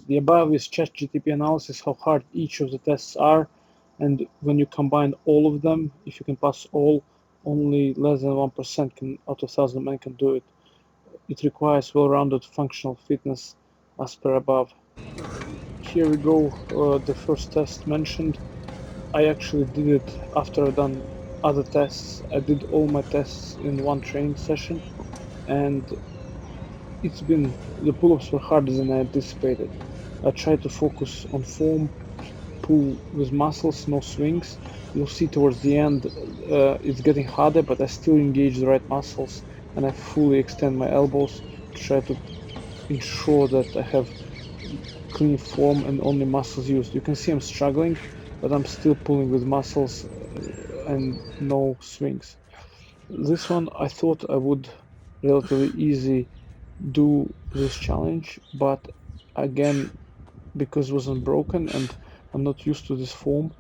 The above is ChatGPT analysis, how hard each of the tests are, and when you combine all of them, if you can pass all, only less than 1% out of 1,000 men can do it. It requires well-rounded functional fitness as per above. Here we go, the first test mentioned. I actually did it after I've done other tests. I did all my tests in one training session, and the pull-ups were harder than I anticipated. I tried to focus on form, pull with muscles, no swings. You'll see towards the end it's getting harder, but I still engage the right muscles and I fully extend my elbows to try to ensure that I have clean form and only muscles used. You can see I'm struggling, but I'm still pulling with muscles and no swings. This one I thought I would relatively easy do this challenge, but again, because it was unbroken and I'm not used to this form,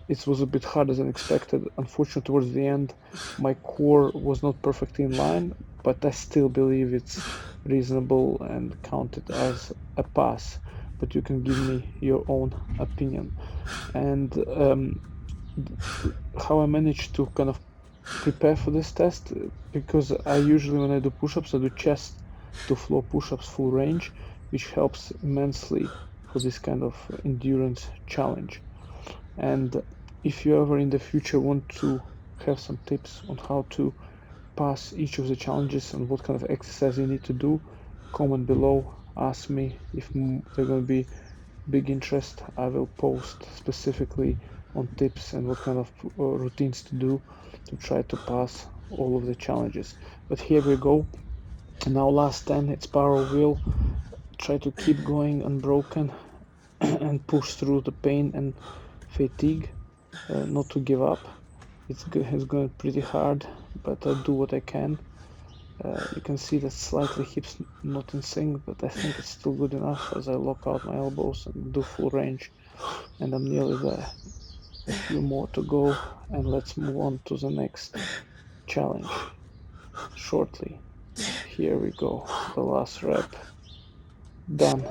it was a bit harder than expected. Unfortunately, towards the end, my core was not perfectly in line, but I still believe it's reasonable and counted as a pass. But you can give me your own opinion. And how I managed to kind of prepare for this test, because I usually, when I do push-ups, I do chest to floor push-ups full range, which helps immensely for this kind of endurance challenge. And if you ever in the future want to have some tips on how to pass each of the challenges and what kind of exercise you need to do, comment below, ask me. If they're going to be big interest, I will post specifically on tips and what kind of routines to do to try to pass all of the challenges. But here we go. Now last 10, it's power wheel. Try to keep going unbroken and push through the pain and fatigue, not to give up. It's going pretty hard, but I do what I can. You can see that slightly hips not in sync, but I think it's still good enough as I lock out my elbows and do full range, and I'm nearly there. A few more to go, and let's move on to the next challenge shortly. Here we go, the last rep, done.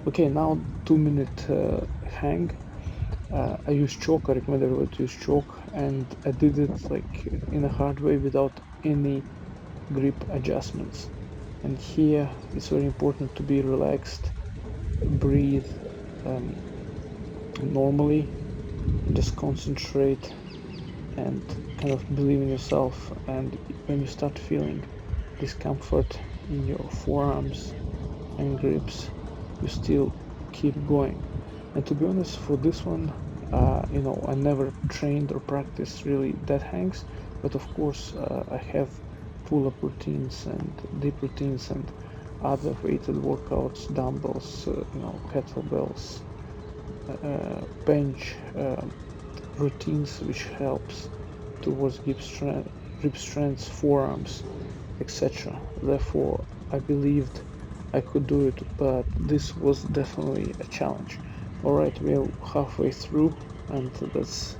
Okay, now 2 minute hang. I use chalk. I recommend everybody to use chalk, and I did it like in a hard way without any grip adjustments. And here it's very important to be relaxed, breathe um, normally, and just concentrate and kind of believe in yourself. And when you start feeling discomfort in your forearms and grips, you still keep going. And to be honest, for this one, I never trained or practiced really dead hangs, but of course, I have pull-up routines and deep routines and other weighted workouts, dumbbells, kettlebells, bench routines, which helps towards grip strength, forearms, etc. Therefore, I believed I could do it, but this was definitely a challenge. Alright, we're halfway through, and that's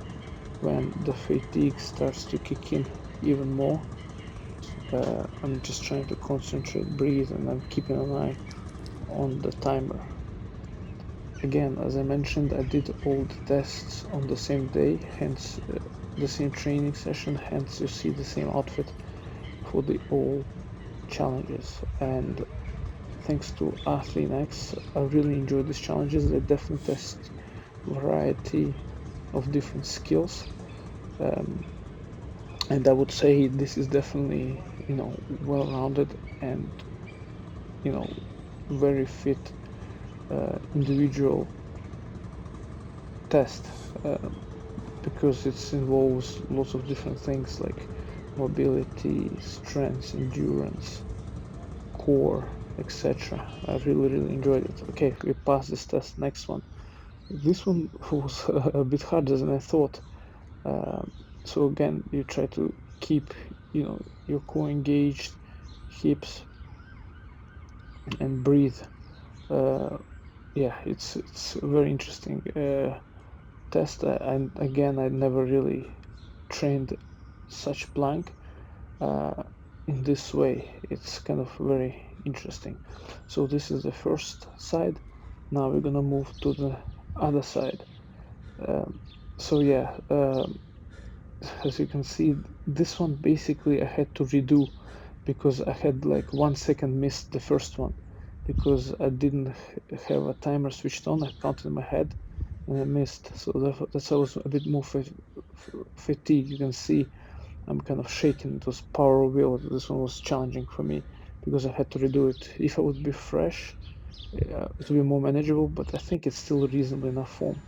when the fatigue starts to kick in even more. I'm just trying to concentrate, breathe, and I'm keeping an eye on the timer. Again, as I mentioned, I did all the tests on the same day, hence the same training session, hence you see the same outfit for the all challenges. And thanks to ATHLEAN-X, I really enjoy these challenges. They definitely test variety of different skills. And I would say this is definitely, well-rounded and, very fit individual test, because it involves lots of different things like mobility, strength, endurance, core, etc. I really enjoyed it. Okay, we passed this test. Next one. This one was a bit harder than I thought. So again, you try to keep, your core engaged, hips, and breathe. Yeah, it's a very interesting test. And again, I never really trained such plank in this way. It's kind of very interesting. So this is the first side. Now we're gonna move to the other side. So yeah, as you can see, this one basically I had to redo because I had like 1 second missed the first one because I didn't have a timer switched on. I counted in my head and I missed. So that's why I was a bit more fatigued. You can see I'm kind of shaking. It was power wheel. This one was challenging for me because I had to redo it. If I would be fresh, it would be more manageable, but I think it's still reasonable enough form.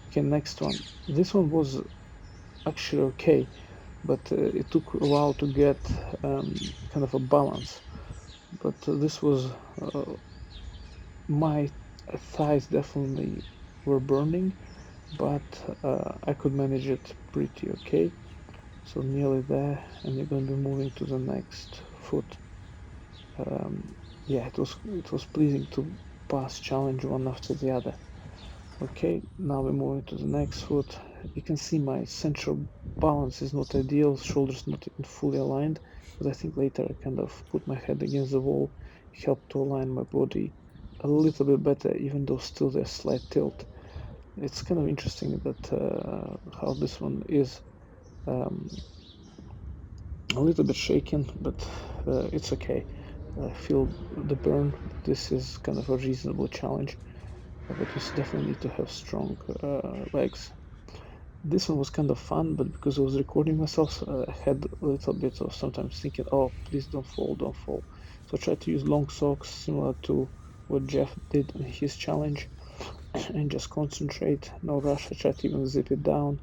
Okay, next one. This one was actually okay, but it took a while to get kind of a balance. But this was my thighs definitely were burning, but I could manage it pretty okay. So nearly there, and you're going to be moving to the next foot. Yeah, it was pleasing to pass challenge one after the other. Okay, now we're moving to the next foot. You can see my central balance is not ideal, shoulders not even fully aligned, but I think later I kind of put my head against the wall, helped to align my body a little bit better, even though still there's slight tilt. It's kind of interesting that how this one is a little bit shaken, but it's okay. I feel the burn, but this is kind of a reasonable challenge. But you definitely need to have strong legs. This one was kind of fun, but because I was recording myself, I had a little bit of sometimes thinking, oh, please don't fall, don't fall. So I tried to use long socks, similar to what Jeff did in his challenge, and just concentrate, no rush. I tried to even zip it down,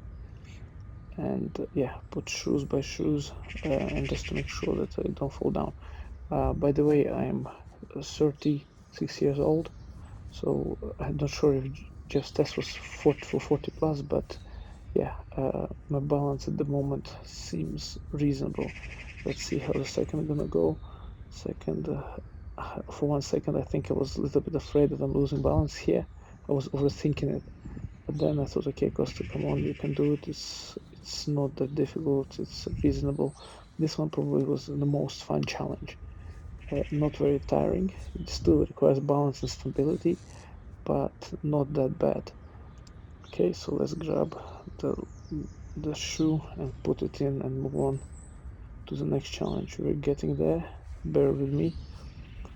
and yeah, put shoes by shoes, and just to make sure that I don't fall down. By the way, I am 36 years old, so I'm not sure if Jeff's test was 40 plus, but yeah, my balance at the moment seems reasonable. Let's see how the second gonna go. Second, for 1 second, I think I was a little bit afraid that I'm losing balance here. I was overthinking it, but then I thought, okay, Costa, come on, you can do it. It's not that difficult. It's reasonable. This one probably was the most fun challenge. Not very tiring. It still requires balance and stability, but not that bad. Okay, so let's grab the shoe and put it in and move on to the next challenge. We're getting there. Bear with me.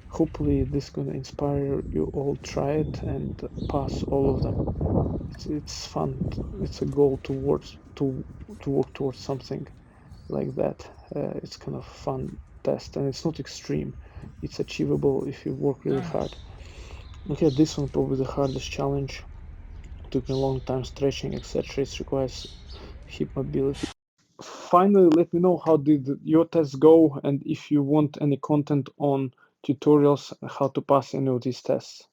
Hopefully this is gonna inspire you all try it and pass all of them. It's fun. It's a goal towards to work towards something like that. It's kind of fun test and it's not extreme. It's achievable if you work really hard. Okay, this one probably the hardest challenge. Took me a long time stretching, etc. It requires hip mobility. Finally, let me know how did your test go and if you want any content on tutorials how to pass any of these tests.